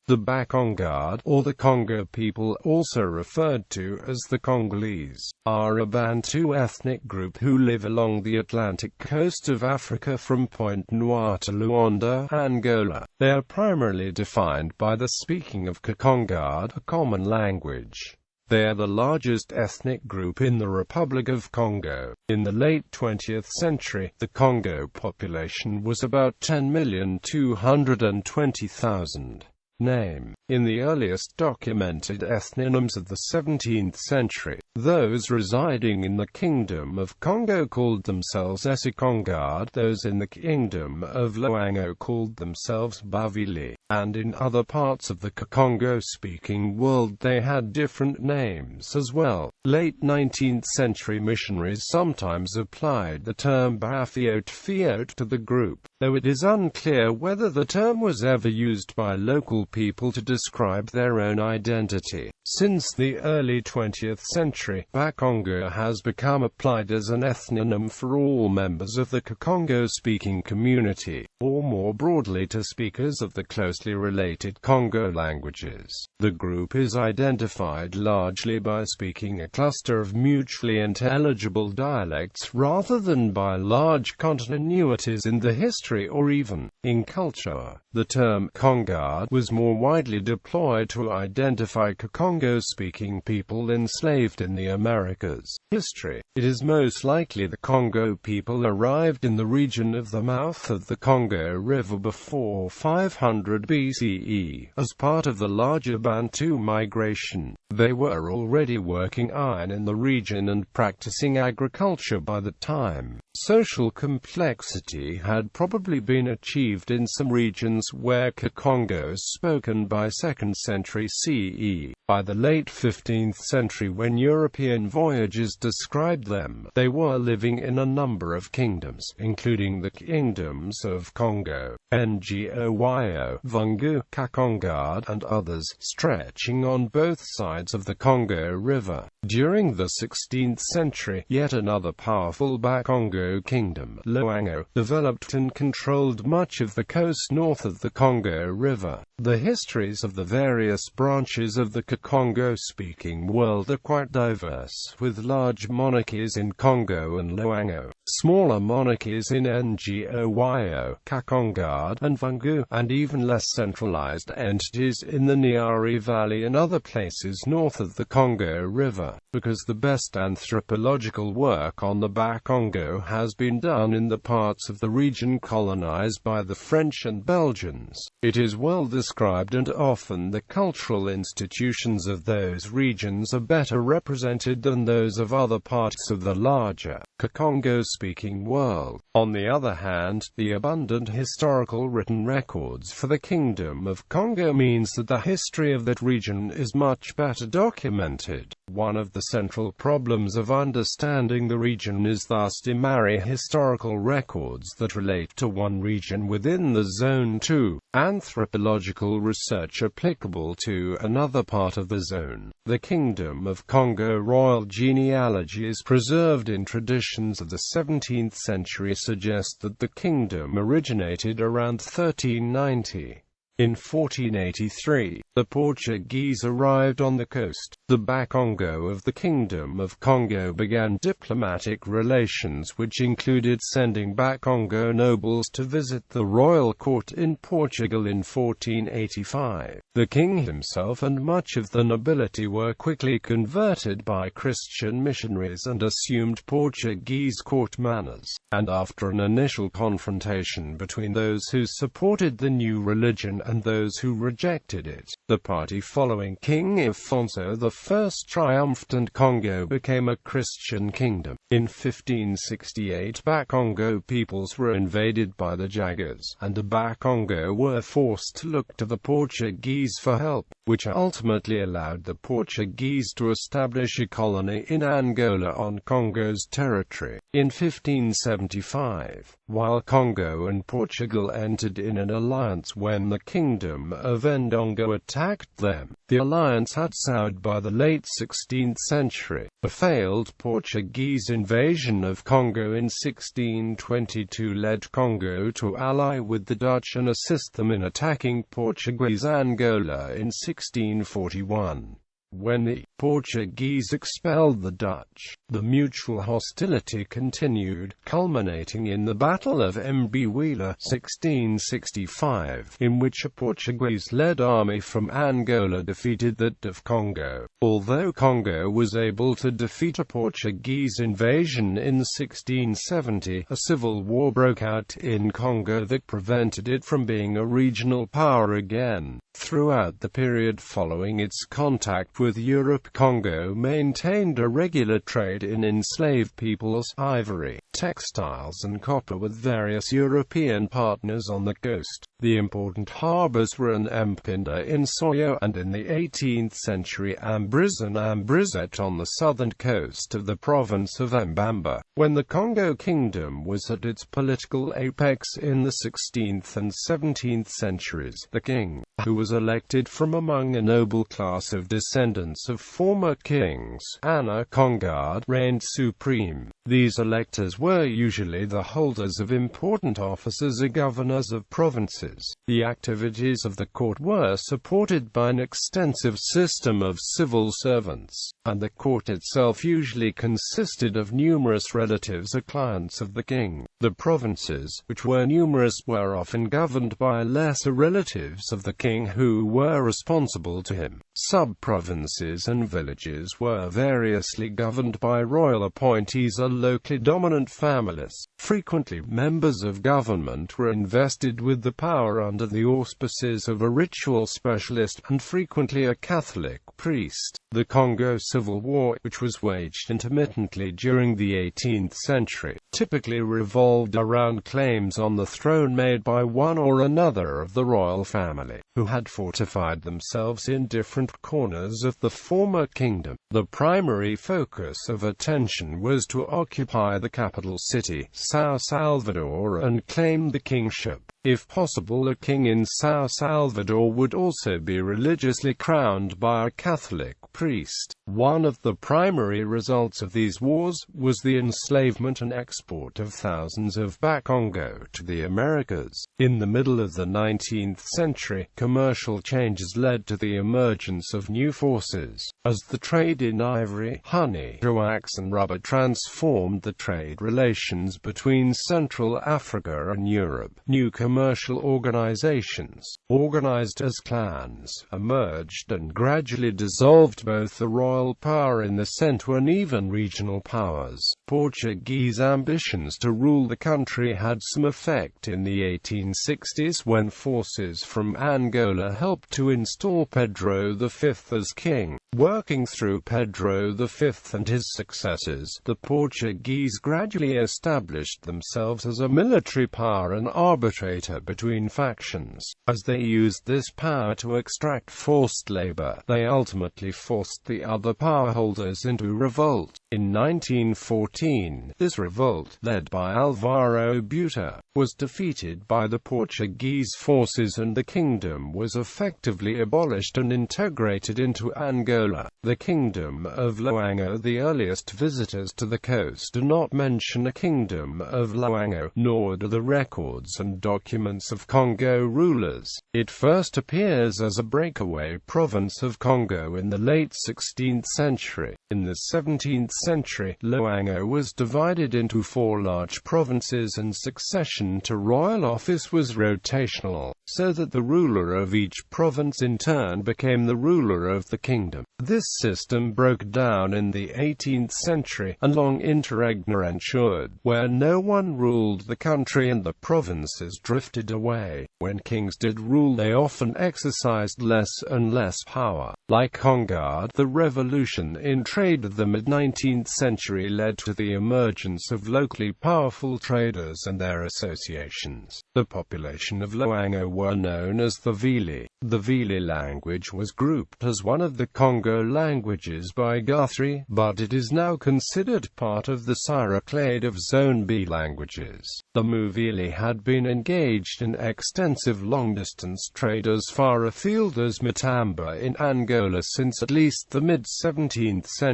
The Bakongo, or the Congo people, also referred to as the Congolese, are a Bantu ethnic group who live along the Atlantic coast of Africa from Pointe-Noire to Luanda, Angola. They are primarily defined by the speaking of Kikongo, a common language. They are the largest ethnic group in the Republic of Congo. In the late 20th century, the Congo population was about 10,220,000. Name. In the earliest documented ethnonyms of the 17th century, those residing in the Kingdom of Kongo called themselves Kikongo, those in the Kingdom of Luanda called themselves Bavili, and in other parts of the Kikongo-speaking world they had different names as well. Late 19th century missionaries sometimes applied the term Bafiote to the group, though it is unclear whether the term was ever used by local people to describe their own identity. Since the early 20th century, Bakongo has become applied as an ethnonym for all members of the Kikongo-speaking community, or more broadly to speakers of the closely related Congo languages. The group is identified largely by speaking a cluster of mutually intelligible dialects rather than by large continuities in the history or even in culture. The term Congo was more widely deployed to identify Kikongo-speaking people enslaved in the Americas. History. It is most likely the Congo people arrived in the region of the mouth of the Congo River before 500 BCE, as part of the larger Bantu migration. They were already working iron in the region and practicing agriculture by the time. Social complexity had probably been achieved in some regions where Kikongo spoken by 2nd century CE. By the late 15th century, when European voyagers described them, they were living in a number of kingdoms, including the kingdoms of Kongo, Ngo, Vungu, Kikongo, and others, stretching on both sides of the Congo River. During the 16th century, yet another powerful Bakongo kingdom, Luanda, developed and controlled much of the coast north of the Congo River. The histories of the various branches of the Kikongo-speaking world are quite diverse, with large monarchies in Congo and Luanda, smaller monarchies in Ngo, Kikongo, and Vungu, and even less centralized entities in the Niari Valley and other places north of the Congo River. Because the best anthropological work on the Bakongo has been done in the parts of the region colonized by the French and Belgians, it is well described, and often the cultural institutions of those regions are better represented than those of other parts of the larger Kikongo-speaking world. On the other hand, the abundant historical written records for the Kingdom of Kongo means that the history of that region is much better documented. One of the central problems of understanding the region is thus to marry historical records that relate to one region within the zone to anthropological research applicable to another part of the zone. The Kingdom of Kongo royal genealogy is preserved in traditions of the 17th century suggest that the kingdom originated around 1390. In 1483, the Portuguese arrived on the coast. The Bakongo of the Kingdom of Kongo began diplomatic relations which included sending Bakongo nobles to visit the royal court in Portugal in 1485. The king himself and much of the nobility were quickly converted by Christian missionaries and assumed Portuguese court manners, and after an initial confrontation between those who supported the new religion and those who rejected it, the party following King Afonso I triumphed and Congo became a Christian kingdom. In 1568, Bakongo peoples were invaded by the Jagas, and the Bakongo were forced to look to the Portuguese for help, which ultimately allowed the Portuguese to establish a colony in Angola on Congo's territory. In 1575, while Congo and Portugal entered in an alliance when the Kingdom of Ndongo attacked them. The alliance had soured by the late 16th century. A failed Portuguese invasion of Congo in 1622 led Congo to ally with the Dutch and assist them in attacking Portuguese Angola in 1641. When the Portuguese expelled the Dutch, the mutual hostility continued, culminating in the Battle of Mbuila 1665, in which a Portuguese-led army from Angola defeated that of Congo. Although Congo was able to defeat a Portuguese invasion in 1670, a civil war broke out in Congo that prevented it from being a regional power again. Throughout the period following its contact with Europe, Congo maintained a regular trade in enslaved peoples, ivory, textiles and copper with various European partners on the coast. The important harbors were Mpinda in Soyo and in the 18th century Ambriz and Ambrizet on the southern coast of the province of Mbamba. When the Congo Kingdom was at its political apex in the 16th and 17th centuries, the king, who was elected from among a noble class of descendants of former kings, Anna Kongard, reigned supreme. These electors were usually the holders of important offices or governors of provinces. The activities of the court were supported by an extensive system of civil servants, and the court itself usually consisted of numerous relatives or clients of the king. The provinces, which were numerous, were often governed by lesser relatives of the king who were responsible to him. Sub-provinces and villages were variously governed by royal appointees or locally dominant families. Frequently, members of government were invested with the power under the auspices of a ritual specialist, and frequently a Catholic priest. The Congo Civil War, which was waged intermittently during the 18th century, typically revolved around claims on the throne made by one or another of the royal family, who had fortified themselves in different corners of the former kingdom. The primary focus of attention was to occupy the capital city, São Salvador, and claim the kingship. If possible, a king in São Salvador would also be religiously crowned by a Catholic priest. One of the primary results of these wars was the enslavement and export of thousands of Bakongo to the Americas. In the middle of the 19th century, commercial changes led to the emergence of new forces, as the trade in ivory, honey, wax and rubber transformed the trade relations between Central Africa and Europe. New commercial organizations, organized as clans, emerged and gradually dissolved both the royal power in the center and even regional powers. Portuguese ambitions to rule the country had some effect in the 1860s when forces from Angola helped to install Pedro V as king. Working through Pedro V and his successors, the Portuguese gradually established themselves as a military power and arbitrator between factions. As they used this power to extract forced labor, they ultimately forced the other power holders into revolt. In 1914, this revolt, led by Alvaro Buta, was defeated by the Portuguese forces and the kingdom was effectively abolished and integrated into Angola. The Kingdom of Luanda. The earliest visitors to the coast do not mention a Kingdom of Luanda, nor do the records and documents of Congo rulers. It first appears as a breakaway province of Congo in the late 16th century. In the 17th century, Luanda was divided into 4 large provinces and succession to royal office was rotational, so that the ruler of each province in turn became the ruler of the kingdom. This system broke down in the 18th century, and long interregnum ensured, where no one ruled the country and the provinces drifted away. When kings did rule, they often exercised less and less power. Like Kongard, the revolution introduced trade of the mid-19th century led to the emergence of locally powerful traders and their associations. The population of Luanda were known as the Vili. The Vili language was grouped as one of the Congo languages by Guthrie, but it is now considered part of the Syro-Clade of Zone B languages. The Muvili had been engaged in extensive long-distance trade as far afield as Matamba in Angola since at least the mid-17th century,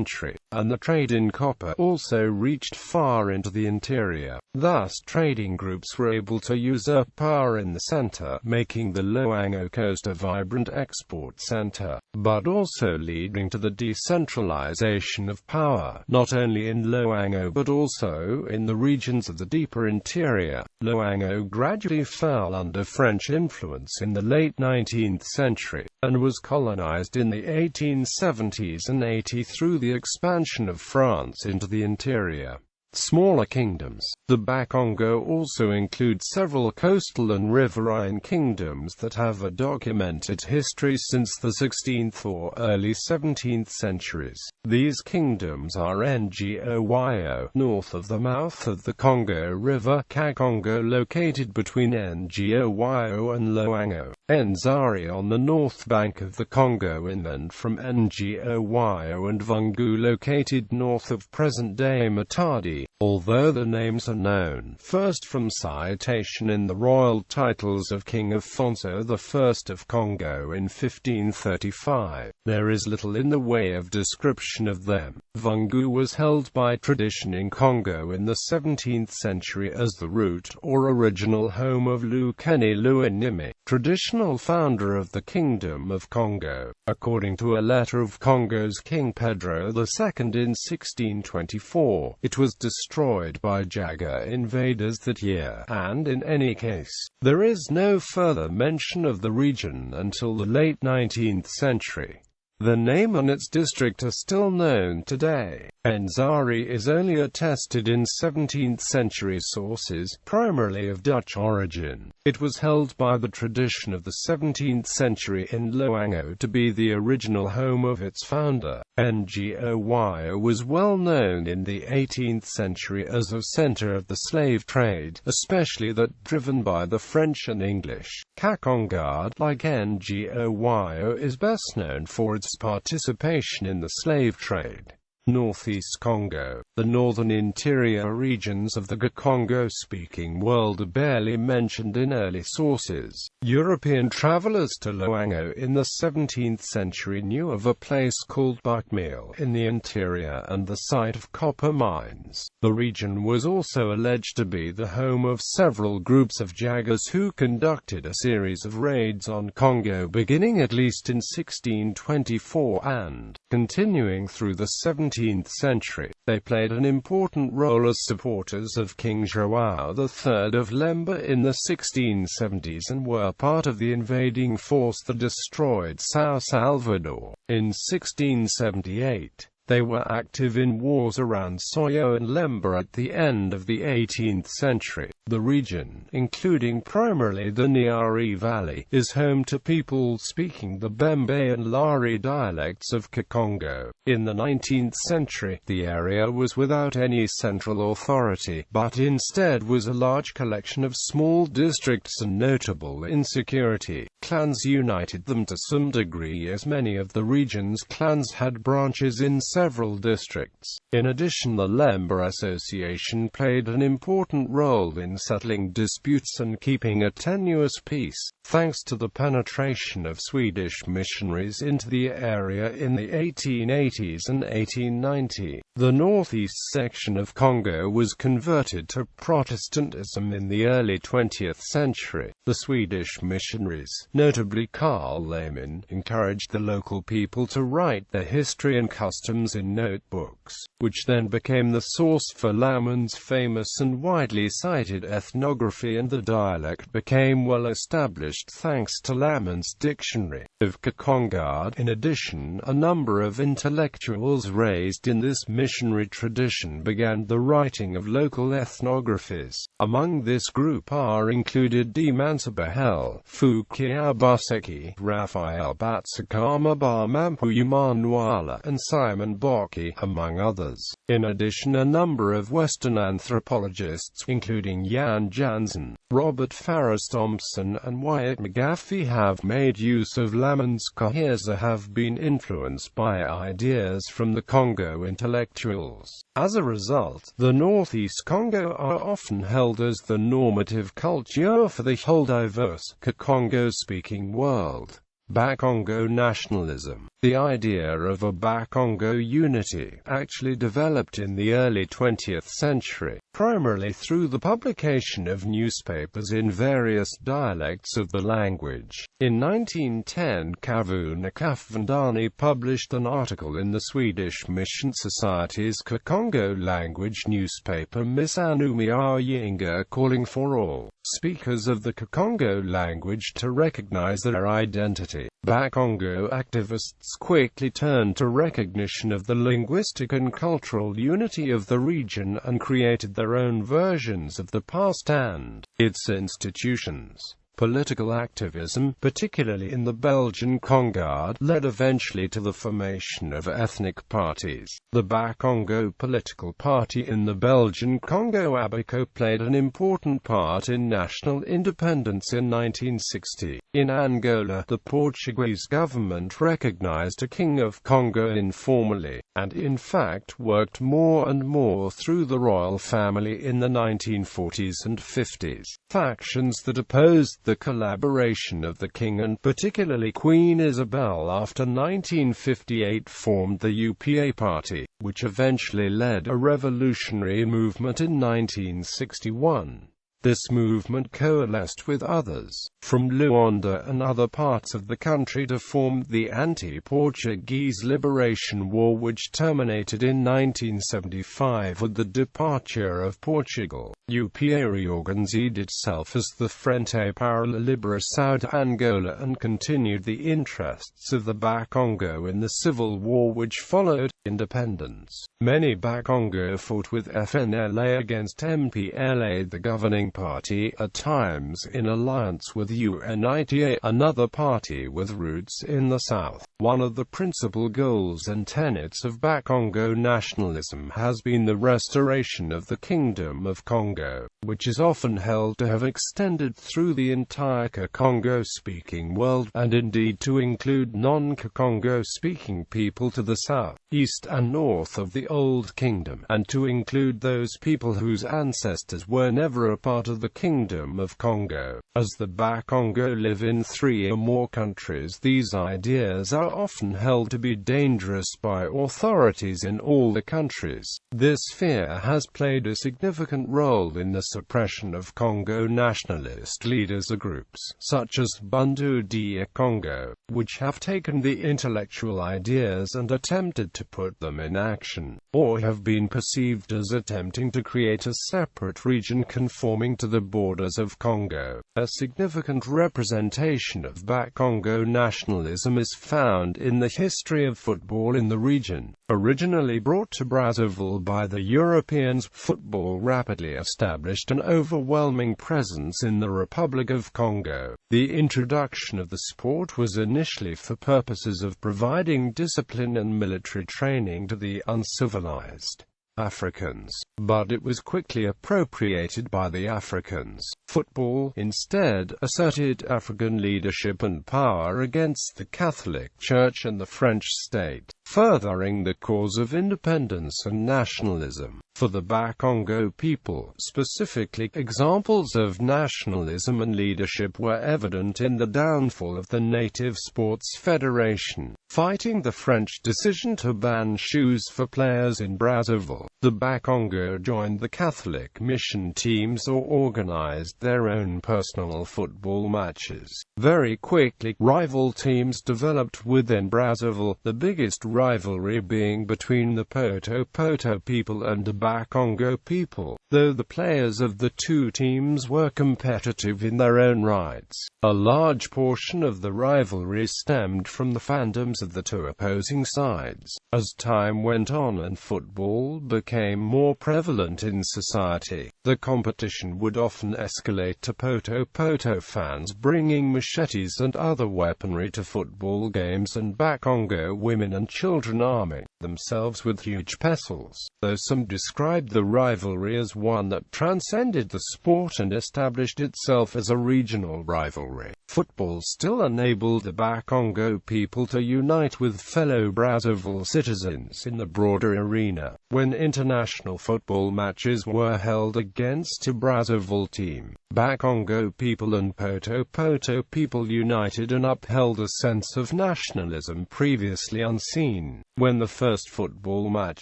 and the trade in copper also reached far into the interior. Thus, trading groups were able to usurp power in the center, making the Luanda coast a vibrant export center, but also leading to the decentralization of power, not only in Luanda but also in the regions of the deeper interior. Luanda gradually fell under French influence in the late 19th century, and was colonized in the 1870s and 80s through the expansion of France into the interior. Smaller kingdoms. The Bakongo also include several coastal and riverine kingdoms that have a documented history since the 16th or early 17th centuries. These kingdoms are Ngoyo, north of the mouth of the Congo River, Kikongo located between Ngoyo and Luanda, Nzari on the north bank of the Congo inland from Ngoyo, and Vungu located north of present-day Matadi, although the names are known first from citation in the royal titles of King Afonso I of Congo in 1535. There is little in the way of description of them. Vungu was held by tradition in Congo in the 17th century as the root or original home of Lukeni Luanimi, traditional founder of the Kingdom of Kongo. According to a letter of Congo's King Pedro II in 1624, it was destroyed by Jaga invaders that year, and in any case, there is no further mention of the region until the late 19th century. The name and its district are still known today. Nzari is only attested in 17th-century sources, primarily of Dutch origin. It was held by the tradition of the 17th century in Luanda to be the original home of its founder. Ngoyo was well known in the 18th century as a center of the slave trade, especially that driven by the French and English. Kikongo, like Ngoyo, is best known for its participation in the slave trade. Northeast Congo. The northern interior regions of the Congo-speaking world are barely mentioned in early sources. European travelers to Luanda in the 17th century knew of a place called Buckmeal in the interior and the site of copper mines. The region was also alleged to be the home of several groups of Jagas who conducted a series of raids on Congo beginning at least in 1624 and continuing through the 17th century. They played an important role as supporters of King João III of Lemba in the 1670s and were part of the invading force that destroyed São Salvador. In 1678, they were active in wars around Soyo and Lemba at the end of the 18th century. The region, including primarily the Niari Valley, is home to people speaking the Bembe and Lari dialects of Kikongo. In the 19th century, the area was without any central authority, but instead was a large collection of small districts and notable insecurity. Clans united them to some degree as many of the region's clans had branches in several districts. In addition, the Lemba Association played an important role in settling disputes and keeping a tenuous peace, thanks to the penetration of Swedish missionaries into the area in the 1880s and 1890. The northeast section of Congo was converted to Protestantism in the early 20th century. The Swedish missionaries, notably Carl Lehmann, encouraged the local people to write their history and customs in notebooks, which then became the source for Lehmann's famous and widely cited ethnography, and the dialect became well established thanks to Lehmann's dictionary of Kikongo. In addition, a number of intellectuals raised in this missionary tradition began the writing of local ethnographies. Among this group are included D. Mansabahel, Fukia Baseki, Raphael Batsakama Bamampu Umanwala, and Simon and Boki, among others. In addition, a number of Western anthropologists, including Jan Jansen, Robert Farris Thompson, and Wyatt McGaffey, have made use of Lamon's Kaheza, have been influenced by ideas from the Congo intellectuals. As a result, the Northeast Congo are often held as the normative culture for the whole diverse Kikongo-speaking world. Bakongo nationalism. The idea of a Bakongo unity actually developed in the early 20th century, primarily through the publication of newspapers in various dialects of the language. In 1910, Kavuna Kafvandani published an article in the Swedish Mission Society's Kikongo language newspaper Misanumi Yinga, calling for all speakers of the Kikongo language to recognize their identity. Bakongo activists quickly turned to recognition of the linguistic and cultural unity of the region and created their own versions of the past and its institutions. Political activism, particularly in the Belgian Congo, led eventually to the formation of ethnic parties. The Bakongo political party in the Belgian Congo, Abako, played an important part in national independence in 1960. In Angola, the Portuguese government recognized a king of Congo informally, and in fact worked more and more through the royal family in the 1940s and 50s. Factions that opposed the collaboration of the king and particularly Queen Isabel after 1958 formed the UPA party, which eventually led a revolutionary movement in 1961. This movement coalesced with others from Luanda and other parts of the country to form the anti-Portuguese Liberation War, which terminated in 1975 with the departure of Portugal. UPA reorganized itself as the Frente para a Liberação de Angola and continued the interests of the Bakongo in the Civil War which followed independence. Many Bakongo fought with FNLA against MPLA, the governing party, at times in alliance with UNITA, another party with roots in the south. One of the principal goals and tenets of Bakongo nationalism has been the restoration of the Kingdom of Kongo, which is often held to have extended through the entire Kikongo-speaking world, and indeed to include non-Kikongo-speaking people to the south, east and north of the Old Kingdom, and to include those people whose ancestors were never a part of the Kingdom of Kongo. As the Bakongo live in 3 or more countries, these ideas are often held to be dangerous by authorities in all the countries. This fear has played a significant role in the suppression of Congo nationalist leaders or groups, such as Bantu.They Congo, which have taken the intellectual ideas and attempted to put them in action, or have been perceived as attempting to create a separate region conforming to the borders of Congo. A significant representation of Bakongo nationalism is found in the history of football in the region. Originally brought to Brazzaville by the Europeans, football rapidly established an overwhelming presence in the Republic of Congo. The introduction of the sport was initially for purposes of providing discipline and military training to the uncivilized Africans, but it was quickly appropriated by the Africans. Football, instead, asserted African leadership and power against the Catholic Church and the French state, furthering the cause of independence and nationalism. For the Bakongo people, specifically, examples of nationalism and leadership were evident in the downfall of the Native Sports Federation, fighting the French decision to ban shoes for players in Brazzaville. The Bakongo joined the Catholic mission teams or organized their own personal football matches. Very quickly, rival teams developed within Brazzaville, the biggest rivalry being between the Poto people and the Bakongo people, though the players of the two teams were competitive in their own rights. A large portion of the rivalry stemmed from the fandoms of the two opposing sides. As time went on and football became more prevalent in society, the competition would often escalate to poto fans bringing machetes and other weaponry to football games, and Bakongo women and children arming themselves with huge pestles, though some described the rivalry as one that transcended the sport and established itself as a regional rivalry. Football still enabled the Bakongo people to unite with fellow Brazzaville citizens in the broader arena. When international football matches were held against a Brazzaville team, Bakongo people and poto people united and upheld a sense of nationalism previously unseen. When the first football match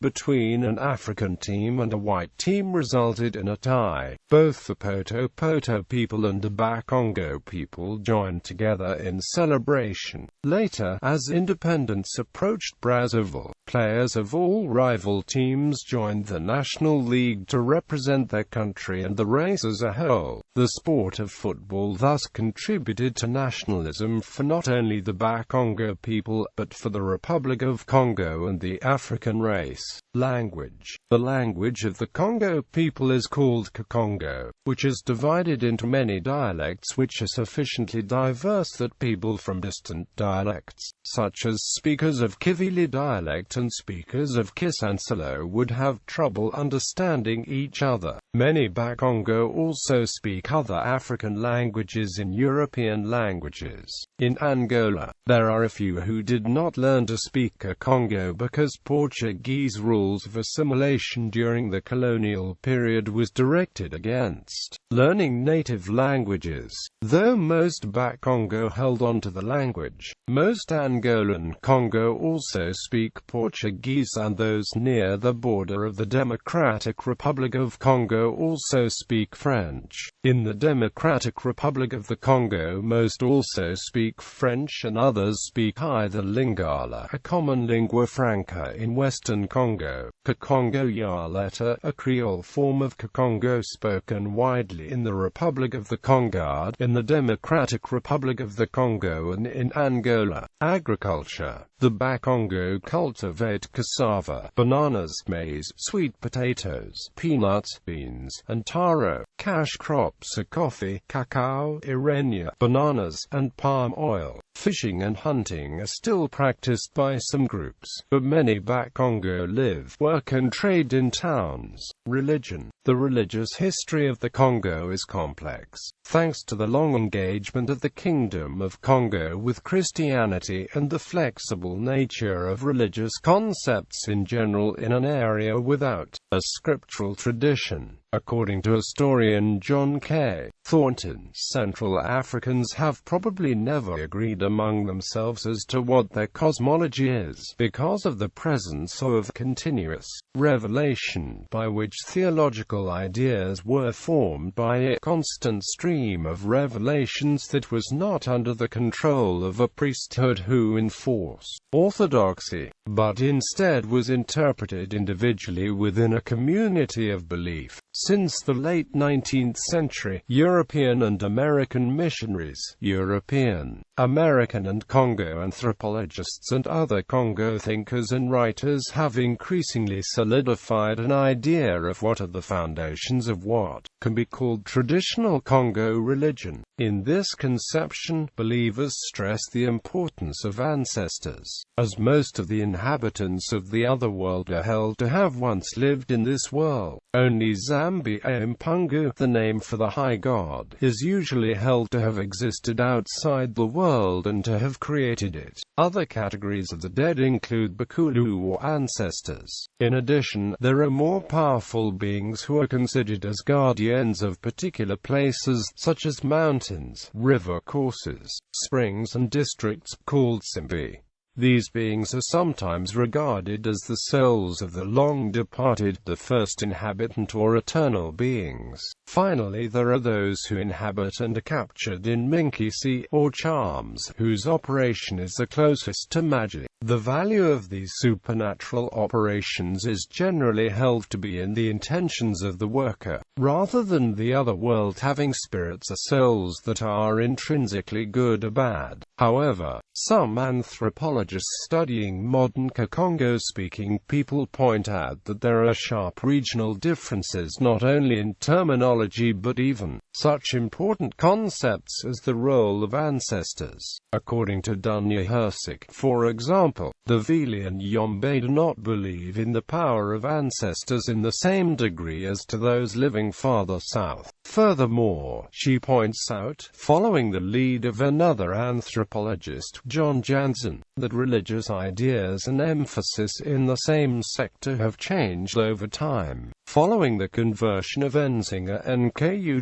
between an African team and a white team resulted in a tie, both the poto people and the Bakongo people joined together in celebration. Later, as independence approached Brazzaville, players of all rival teams joined the National League to represent their country and the race as a whole. The sport of football thus contributed to nationalism for not only the Bakongo people, but for the Republic of Congo and the African race. Language. The language of the Congo people is called Kikongo, which is divided into many dialects which are sufficiently diverse that people from distant dialects, such as speakers of Kivili dialect and speakers of Kisansalo, would have trouble understanding each other. Many Bakongo also speak other African languages in European languages. In Angola, there are a few who did not learn to speak Kikongo because Portuguese rules of assimilation during the colonial period was directed against learning native languages. Though most Bakongo held on to the language, most Angolan Congo also speak Portuguese, and those near the border of the Democratic Republic of Congo also speak French. In the Democratic Republic of the Congo, most also speak French and others speak either Lingala, a common lingua franca in western Congo, Kikongo Yaleta, a Creole form of Kikongo spoken widely in the Republic of the Congo, in the Democratic Republic of the Congo and in Angola. Agriculture. The Bakongo cultivate cassava, bananas, maize, sweet potatoes, peanuts, beans, and taro. Cash crops are coffee, cacao, irenia, bananas, and palm oil. Fishing and hunting are still practiced by some groups, but many Bakongo live, work and trade in towns. Religion. The religious history of the Congo is complex, thanks to the long engagement of the Kingdom of Kongo with Christianity and the flexible nature of religious concepts in general in an area without a scriptural tradition. According to historian John K. Thornton, Central Africans have probably never agreed among themselves as to what their cosmology is, because of the presence of continuous revelation, by which theological ideas were formed by a constant stream of revelations that was not under the control of a priesthood who enforced orthodoxy, but instead was interpreted individually within a community of belief. Since the late 19th century, European and American missionaries, European, American and Congo anthropologists and other Congo thinkers and writers have increasingly solidified an idea of what are the foundations of what can be called traditional Congo religion. In this conception, believers stress the importance of ancestors, as most of the inhabitants of the other world are held to have once lived in this world. Only Zambi Mpungu, the name for the high god, is usually held to have existed outside the world and to have created it. Other categories of the dead include Bakulu or ancestors. In addition, there are more powerful beings who are considered as guardians of particular places, such as mountains, river courses, springs and districts, called Simbi. These beings are sometimes regarded as the souls of the long-departed, the first inhabitant or eternal beings. Finally, there are those who inhabit and are captured in Minkisi, or charms, whose operation is the closest to magic. The value of these supernatural operations is generally held to be in the intentions of the worker, rather than the other world having spirits or souls that are intrinsically good or bad. However, some anthropologists studying modern Kikongo-speaking people point out that there are sharp regional differences not only in terminology but even such important concepts as the role of ancestors. According to Dunya Hersik, for example, the Vili and Yombe do not believe in the power of ancestors in the same degree as to those living farther south. Furthermore, she points out, following the lead of another anthropologist, John Jansen, that religious ideas and emphasis in the same sector have changed over time. Following the conversion of Nzinga and Kuwu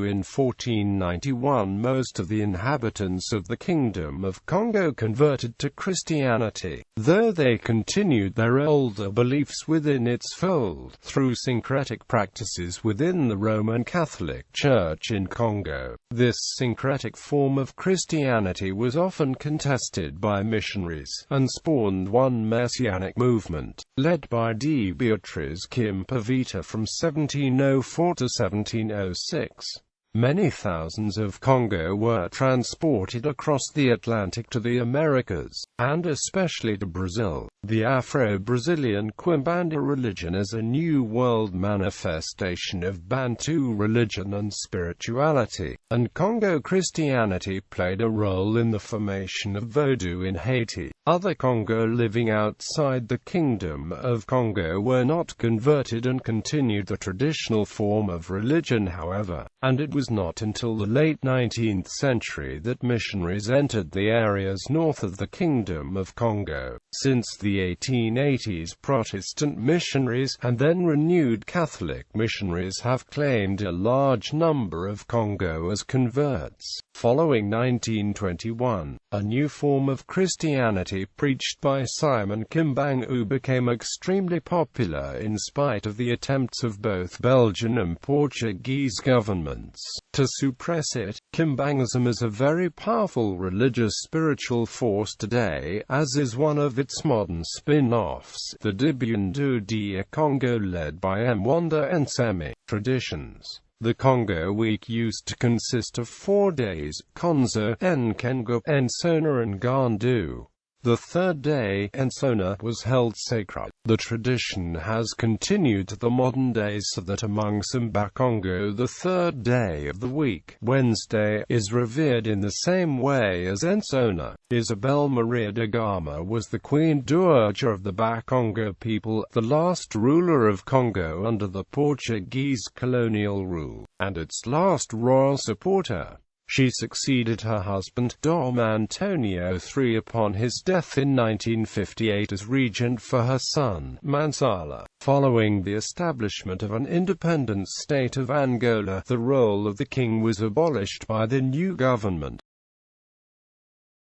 in 1491, most of the inhabitants of the Kingdom of Kongo converted to Christianity, though they continued their older beliefs within its fold, through syncretic practices within the Roman Catholic Church in Congo. This syncretic form of Christianity was often contested by missionaries, and spawned one messianic movement, led by D. Beatrice Kimpavita from 1704 to 1706. Many thousands of Congo were transported across the Atlantic to the Americas, and especially to Brazil. The Afro-Brazilian Quimbanda religion is a New World manifestation of Bantu religion and spirituality, and Congo Christianity played a role in the formation of Vodou in Haiti. Other Congo living outside the Kingdom of Kongo were not converted and continued the traditional form of religion, however, and it was not until the late 19th century that missionaries entered the areas north of the Kingdom of Kongo. Since the 1880s, Protestant missionaries, and then renewed Catholic missionaries, have claimed a large number of Congo as converts. Following 1921, a new form of Christianity preached by Simon Kimbangu became extremely popular in spite of the attempts of both Belgian and Portuguese governments to suppress it. Kimbangism is a very powerful religious spiritual force today, as is one of its modern spin-offs, the Dibundu Congo, led by Mwanda and Semi. Traditions. The Congo Week used to consist of 4 days: Konzo, Nkengo, Ensona and Gandu. The third day, Ensona, was held sacred. The tradition has continued to the modern days, so that among some Bakongo the third day of the week, Wednesday, is revered in the same way as Ensona. Isabel Maria da Gama was the Queen Dowager of the Bakongo people, the last ruler of Congo under the Portuguese colonial rule, and its last royal supporter. She succeeded her husband, Dom Antonio III, upon his death in 1958 as regent for her son, Mansala. Following the establishment of an independent state of Angola, the role of the king was abolished by the new government.